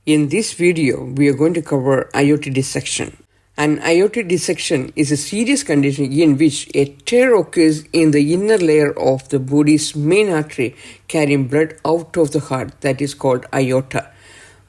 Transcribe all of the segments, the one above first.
In this video, we are going to cover aortic dissection. An aortic dissection is a serious condition in which a tear occurs in the inner layer of the body's main artery carrying blood out of the heart, that is called aorta.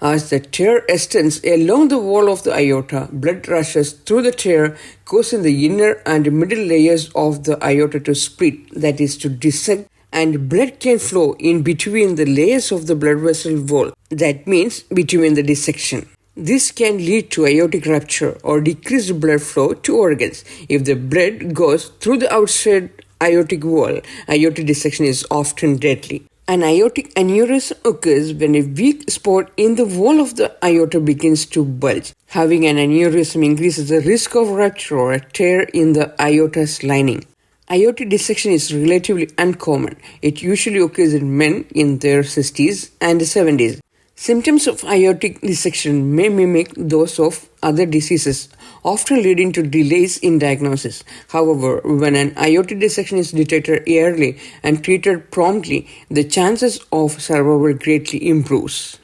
As the tear extends along the wall of the aorta, blood rushes through the tear, causing the inner and middle layers of the aorta to split, that is to dissect, and blood can flow in between the layers of the blood vessel wall, that means between the dissection. This can lead to aortic rupture or decreased blood flow to organs. If the blood goes through the outside aortic wall, aortic dissection is often deadly. An aortic aneurysm occurs when a weak spot in the wall of the aorta begins to bulge. Having an aneurysm increases the risk of rupture or a tear in the aorta's lining. Aortic dissection is relatively uncommon. It usually occurs in men in their 60s and 70s. Symptoms of aortic dissection may mimic those of other diseases, often leading to delays in diagnosis. However, when an aortic dissection is detected early and treated promptly, the chances of survival greatly improves.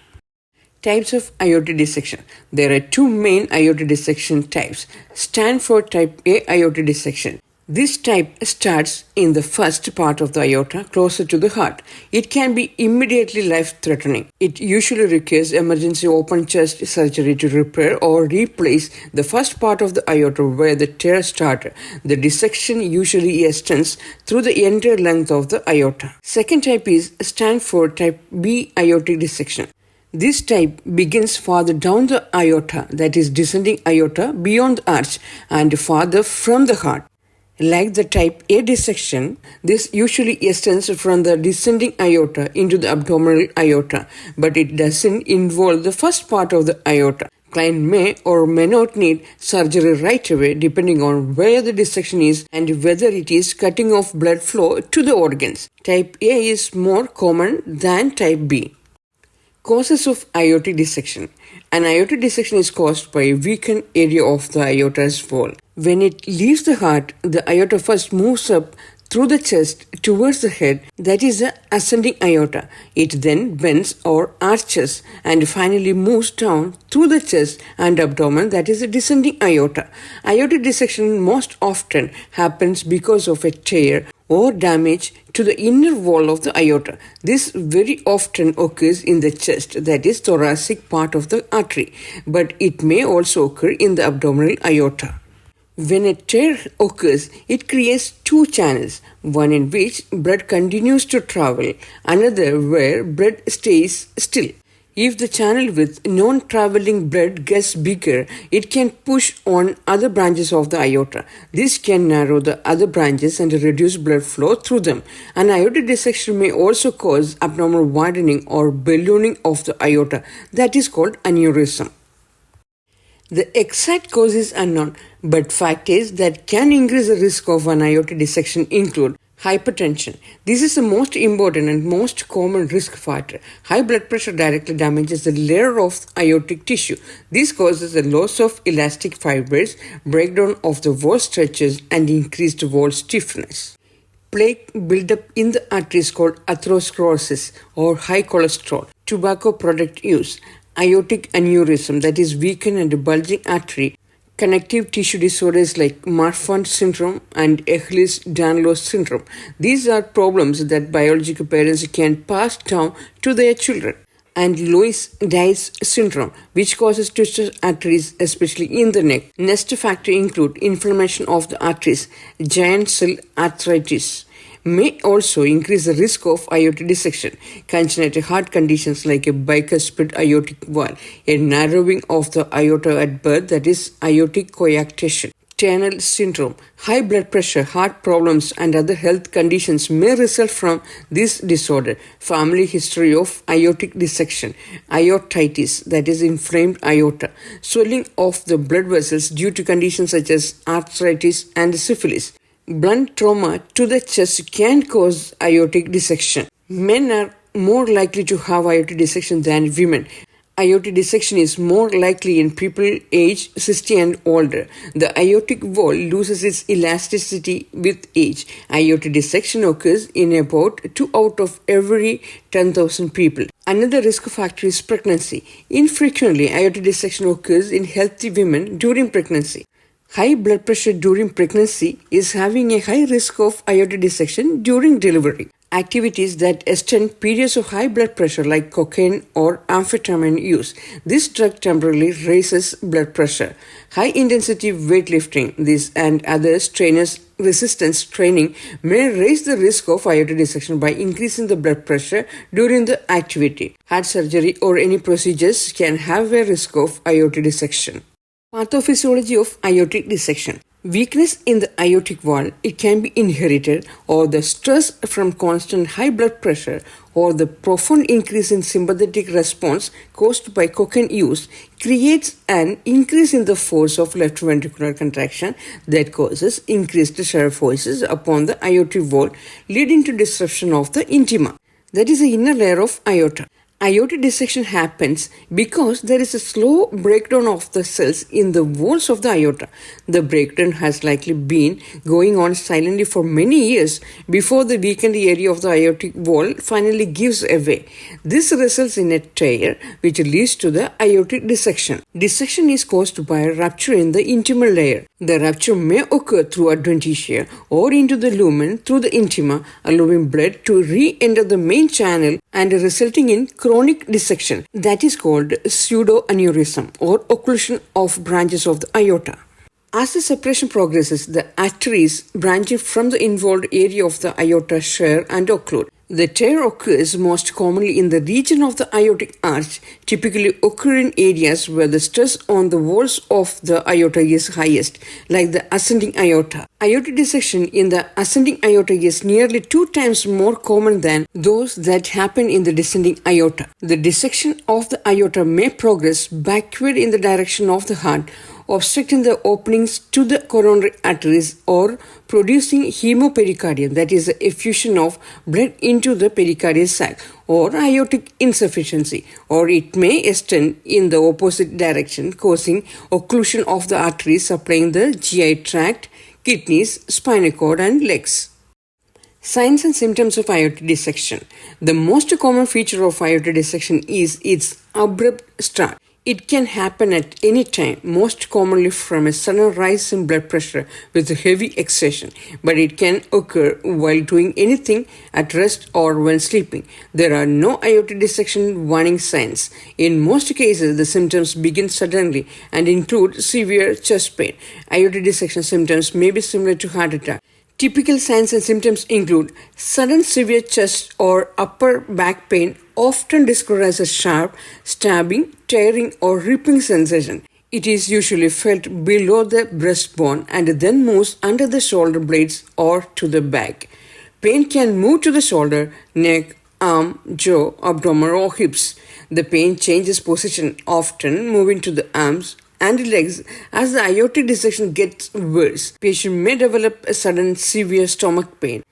Types of aortic dissection. There are two main aortic dissection types. Stand for type A aortic dissection. This type starts in the first part of the aorta, closer to the heart. It can be immediately life-threatening. It usually requires emergency open chest surgery to repair or replace the first part of the aorta where the tear started. The dissection usually extends through the entire length of the aorta. Second type is stand for type B aortic dissection. This type begins farther down the aorta, that is descending aorta beyond the arch and farther from the heart. Like the type A dissection, this usually extends from the descending aorta into the abdominal aorta, but it doesn't involve the first part of the aorta. Client may or may not need surgery right away depending on where the dissection is and whether it is cutting off blood flow to the organs. Type A is more common than type B. Causes of aortic dissection. An aortic dissection is caused by a weakened area of the aorta's wall. When it leaves the heart, the aorta first moves up through the chest towards the head, that is the ascending aorta. It then bends or arches and finally moves down through the chest and abdomen, that is the descending aorta. Aortic dissection most often happens because of a tear or damage to the inner wall of the aorta. This very often occurs in the chest, that is thoracic part of the artery, but it may also occur in the abdominal aorta. When a tear occurs, it creates two channels, one in which blood continues to travel, another where blood stays still. If the channel with non-traveling blood gets bigger, it can push on other branches of the aorta. This can narrow the other branches and reduce blood flow through them. An aortic dissection may also cause abnormal widening or ballooning of the aorta, that is called aneurysm. The exact cause is unknown, but factors that can increase the risk of an aortic dissection include hypertension. This is the most important and most common risk factor. High blood pressure directly damages the layer of aortic tissue. This causes the loss of elastic fibers, breakdown of the wall stretches, and increased wall stiffness. Plaque buildup in the artery is called atherosclerosis or high cholesterol. Tobacco product use. Aortic aneurysm, that is weakened and bulging artery. Connective tissue disorders like Marfan syndrome and Ehlers-Danlos syndrome. These are problems that biological parents can pass down to their children. And Loeys-Dietz syndrome, which causes twisted arteries, especially in the neck. Next factor include inflammation of the arteries. Giant cell arthritis may also increase the risk of aortic dissection. Congenital heart conditions like a bicuspid aortic valve, a narrowing of the aorta at birth, that is aortic coarctation. Turner syndrome, high blood pressure, heart problems, and other health conditions may result from this disorder. Family history of aortic dissection. Aortitis, that is inflamed aorta. Swelling of the blood vessels due to conditions such as arthritis and syphilis. Blunt trauma to the chest can cause aortic dissection. Men are more likely to have aortic dissection than women. Aortic dissection is more likely in people aged 60 and older. The aortic wall loses its elasticity with age. Aortic dissection occurs in about 2 out of every 10,000 people. Another risk factor is pregnancy. Infrequently, aortic dissection occurs in healthy women during pregnancy. High blood pressure during pregnancy is having a high risk of aortic dissection during delivery. Activities that extend periods of high blood pressure like cocaine or amphetamine use. This drug temporarily raises blood pressure. High intensity weightlifting, this and other strenuous resistance training may raise the risk of aortic dissection by increasing the blood pressure during the activity. Heart surgery or any procedures can have a risk of aortic dissection. Pathophysiology of aortic dissection. Weakness in the aortic wall, it can be inherited, or the stress from constant high blood pressure, or the profound increase in sympathetic response caused by cocaine use creates an increase in the force of left ventricular contraction that causes increased shear forces upon the aortic wall, leading to disruption of the intima. That is the inner layer of aorta. Aortic dissection happens because there is a slow breakdown of the cells in the walls of the aorta. The breakdown has likely been going on silently for many years before the weakened area of the aortic wall finally gives away. This results in a tear which leads to the aortic dissection. Dissection is caused by a rupture in the intimal layer. The rupture may occur through adventitia or into the lumen through the intima, allowing blood to re-enter the main channel and resulting in chronic dissection that is called pseudoaneurysm or occlusion of branches of the aorta. As the separation progresses, the arteries branching from the involved area of the aorta shear and occlude. The tear occurs most commonly in the region of the aortic arch, typically occurring in areas where the stress on the walls of the aorta is highest, like the ascending aorta. Aortic dissection in the ascending aorta is nearly 2 times more common than those that happen in the descending aorta. The dissection of the aorta may progress backward in the direction of the heart, obstructing the openings to the coronary arteries or producing hemopericardium, that is the effusion of blood into the pericardial sac, or aortic insufficiency, or it may extend in the opposite direction, causing occlusion of the arteries supplying the GI tract, kidneys, spinal cord and legs. Signs and symptoms of aortic dissection. The most common feature of aortic dissection is its abrupt start. It can happen at any time, most commonly from a sudden rise in blood pressure with a heavy exertion, but it can occur while doing anything, at rest or when sleeping. There are no aortic dissection warning signs. In most cases, the symptoms begin suddenly and include severe chest pain. Aortic dissection symptoms may be similar to heart attack. Typical signs and symptoms include sudden severe chest or upper back pain, often described as a sharp, stabbing, tearing or ripping sensation. It is usually felt below the breastbone and then moves under the shoulder blades or to the back. Pain can move to the shoulder, neck, arm, jaw, abdomen or hips. The pain changes position, often moving to the arms and legs as the aortic dissection gets worse. Patient may develop a sudden severe stomach pain.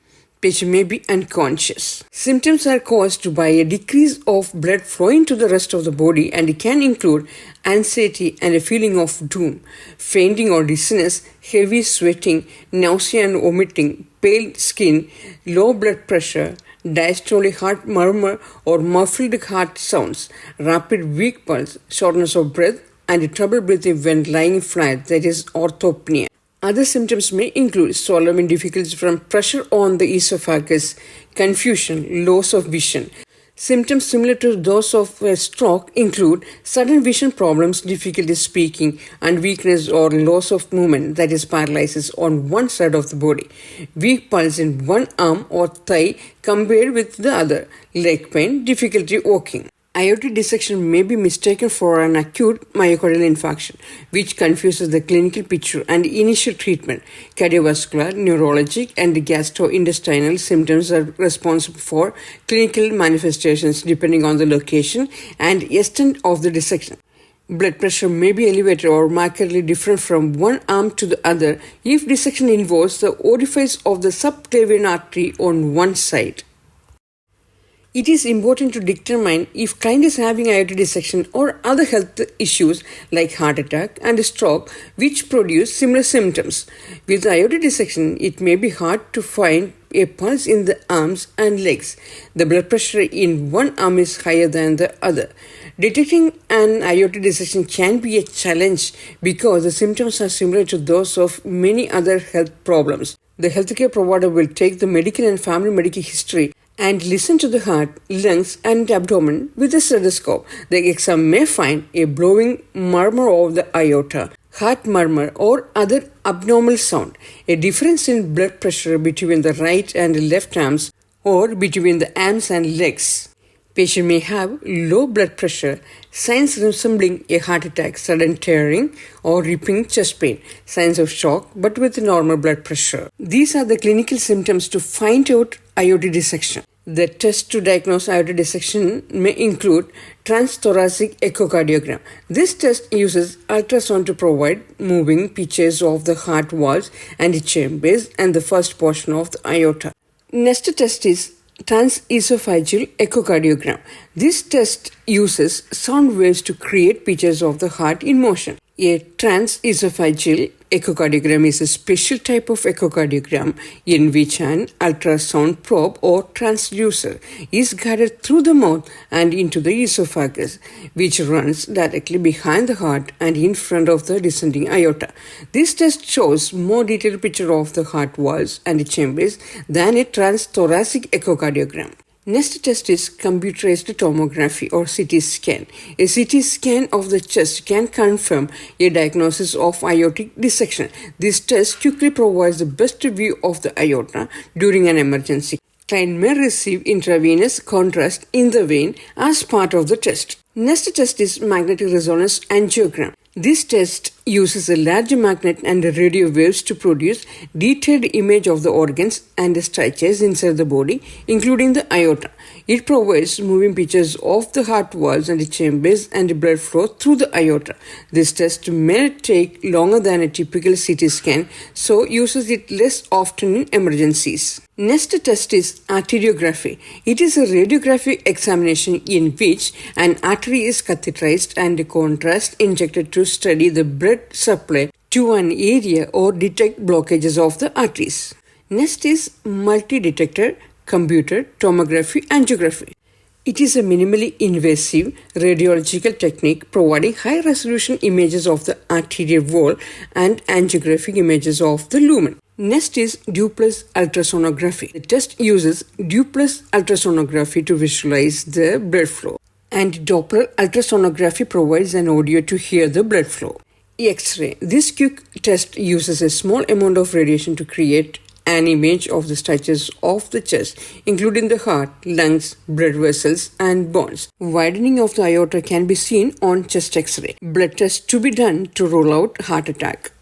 Patient may be unconscious. Symptoms are caused by a decrease of blood flowing to the rest of the body and can include anxiety and a feeling of doom, fainting or dizziness, heavy sweating, nausea and vomiting, pale skin, low blood pressure, diastolic heart murmur or muffled heart sounds, rapid weak pulse, shortness of breath, and trouble breathing when lying flat, that is orthopnea. Other symptoms may include swallowing difficulties from pressure on the esophagus, confusion, loss of vision. Symptoms similar to those of a stroke include sudden vision problems, difficulty speaking, and weakness or loss of movement, that is paralysis on one side of the body, weak pulse in one arm or thigh compared with the other, leg pain, difficulty walking. Aortic dissection may be mistaken for an acute myocardial infarction, which confuses the clinical picture and initial treatment. Cardiovascular, neurologic, and gastrointestinal symptoms are responsible for clinical manifestations depending on the location and extent of the dissection. Blood pressure may be elevated or markedly different from one arm to the other if dissection involves the orifice of the subclavian artery on one side. It is important to determine if client is having aortic dissection or other health issues like heart attack and stroke which produce similar symptoms. With aortic dissection, it may be hard to find a pulse in the arms and legs. The blood pressure in one arm is higher than the other. Detecting an aortic dissection can be a challenge because the symptoms are similar to those of many other health problems. The healthcare provider will take the medical and family medical history and listen to the heart, lungs, and abdomen with a stethoscope. The exam may find a blowing murmur of the aorta, heart murmur, or other abnormal sound, a difference in blood pressure between the right and left arms or between the arms and legs. Patient may have low blood pressure, signs resembling a heart attack, sudden tearing or ripping chest pain, signs of shock but with normal blood pressure. These are the clinical symptoms to find out aortic dissection. The test to diagnose aortic dissection may include transthoracic echocardiogram. This test uses ultrasound to provide moving pictures of the heart walls and chambers and the first portion of the aorta. Next test is transesophageal echocardiogram. This test uses sound waves to create pictures of the heart in motion. A transesophageal echocardiogram is a special type of echocardiogram in which an ultrasound probe or transducer is guided through the mouth and into the esophagus, which runs directly behind the heart and in front of the descending aorta. This test shows more detailed picture of the heart walls and chambers than a transthoracic echocardiogram. Next test is computerized tomography or CT scan. A CT scan of the chest can confirm a diagnosis of aortic dissection. This test quickly provides the best view of the aorta during an emergency. Client may receive intravenous contrast in the vein as part of the test. Next test is magnetic resonance angiogram. This test uses a large magnet and radio waves to produce detailed image of the organs and structures inside the body, including the aorta. It provides moving pictures of the heart walls and chambers and blood flow through the aorta. This test may take longer than a typical CT scan, so uses it less often in emergencies. Next test is arteriography. It is a radiographic examination in which an artery is catheterized and contrast injected to study the blood supply to an area or detect blockages of the arteries. Next is multi-detector computer tomography angiography. It is a minimally invasive radiological technique providing high-resolution images of the arterial wall and angiographic images of the lumen. Next is duplex ultrasonography. The test uses duplex ultrasonography to visualize the blood flow, and Doppler ultrasonography provides an audio to hear the blood flow. X-ray. This quick test uses a small amount of radiation to create an image of the structures of the chest, including the heart, lungs, blood vessels, and bones. Widening of the aorta can be seen on chest X-ray. Blood test to be done to rule out heart attack.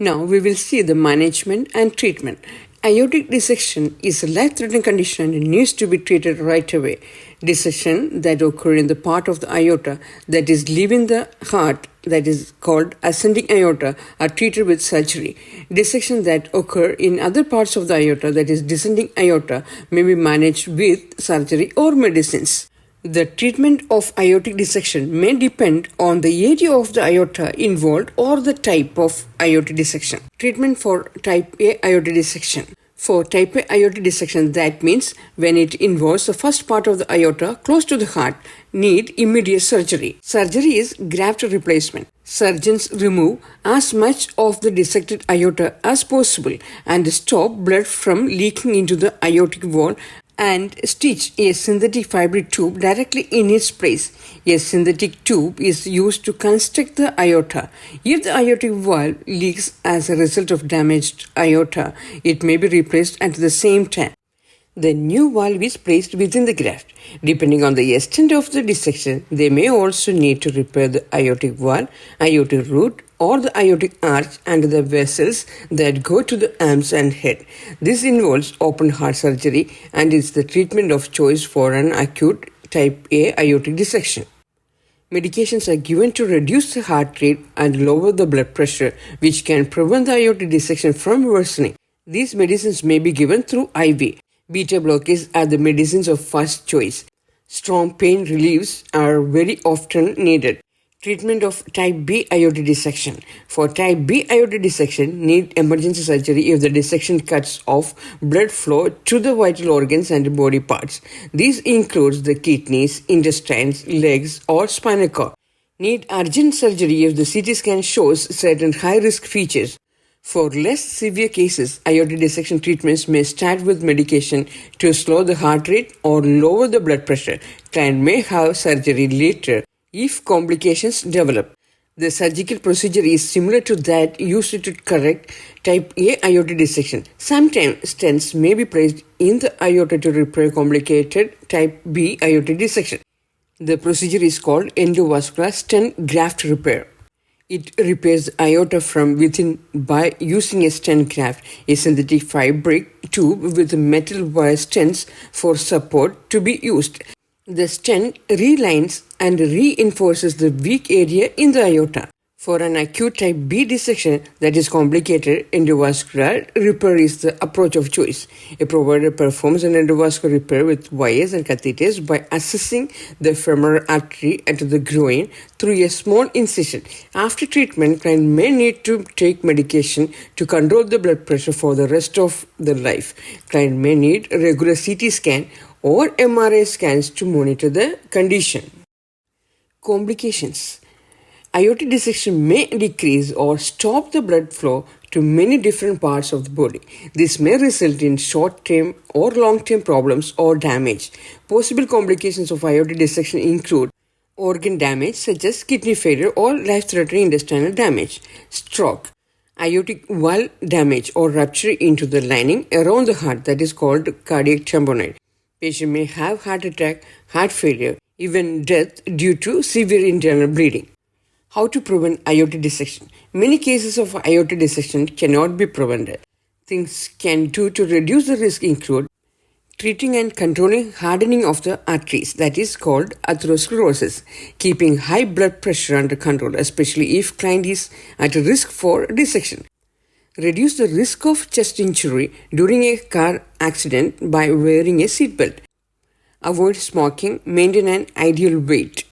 Now we will see the management and treatment. Aortic dissection is a life-threatening condition and needs to be treated right away. Dissection that occur in the part of the aorta that is leaving the heart, that is called ascending aorta, are treated with surgery. Dissection that occur in other parts of the aorta, that is descending aorta, may be managed with surgery or medicines. The treatment of aortic dissection may depend on the area of the aorta involved or the type of aortic dissection. Treatment for type A aortic dissection. For type A aortic dissection, that means when it involves the first part of the aorta close to the heart, need immediate surgery. Surgery is graft replacement. Surgeons remove as much of the dissected aorta as possible and stop blood from leaking into the aortic wall and stitch a synthetic fiber tube directly in its place. A synthetic tube is used to construct the aorta. If the aortic valve leaks as a result of damaged aorta, it may be replaced at the same time. The new valve is placed within the graft. Depending on the extent of the dissection, they may also need to repair the aortic valve, aortic root, or the aortic arch and the vessels that go to the arms and head. This involves open heart surgery and is the treatment of choice for an acute type A aortic dissection. Medications are given to reduce the heart rate and lower the blood pressure, which can prevent the aortic dissection from worsening. These medicines may be given through IV. Beta blockers are the medicines of first choice. Strong pain reliefs are very often needed. Treatment of type B aortic dissection. For type B aortic dissection, need emergency surgery if the dissection cuts off blood flow to the vital organs and body parts. This includes the kidneys, intestines, legs, or spinal cord. Need urgent surgery if the CT scan shows certain high-risk features. For less severe cases, aortic dissection treatments may start with medication to slow the heart rate or lower the blood pressure. Client may have surgery later if complications develop. The surgical procedure is similar to that used to correct type A aortic dissection. Sometimes stents may be placed in the aorta to repair complicated type B aortic dissection. The procedure is called endovascular stent graft repair. It repairs the aorta from within by using a stent graft, a synthetic fabric tube with metal wire stents for support to be used. The stent relines and reinforces the weak area in the aorta. For an acute type B dissection that is complicated, endovascular repair is the approach of choice. A provider performs an endovascular repair with wires and catheters by accessing the femoral artery at the groin through a small incision. After treatment, client may need to take medication to control the blood pressure for the rest of their life. Client may need a regular CT scan or MRI scans to monitor the condition. Complications. Aortic dissection may decrease or stop the blood flow to many different parts of the body. This may result in short-term or long-term problems or damage. Possible complications of aortic dissection include organ damage such as kidney failure or life-threatening intestinal damage, stroke, aortic valve damage or rupture into the lining around the heart that is called cardiac tamponade. Patient may have heart attack, heart failure, even death due to severe internal bleeding. How to prevent aortic dissection? Many cases of aortic dissection cannot be prevented. Things can do to reduce the risk include treating and controlling hardening of the arteries, that is called atherosclerosis, keeping high blood pressure under control, especially if client is at risk for dissection. Reduce the risk of chest injury during a car accident by wearing a seatbelt. Avoid smoking, maintain an ideal weight.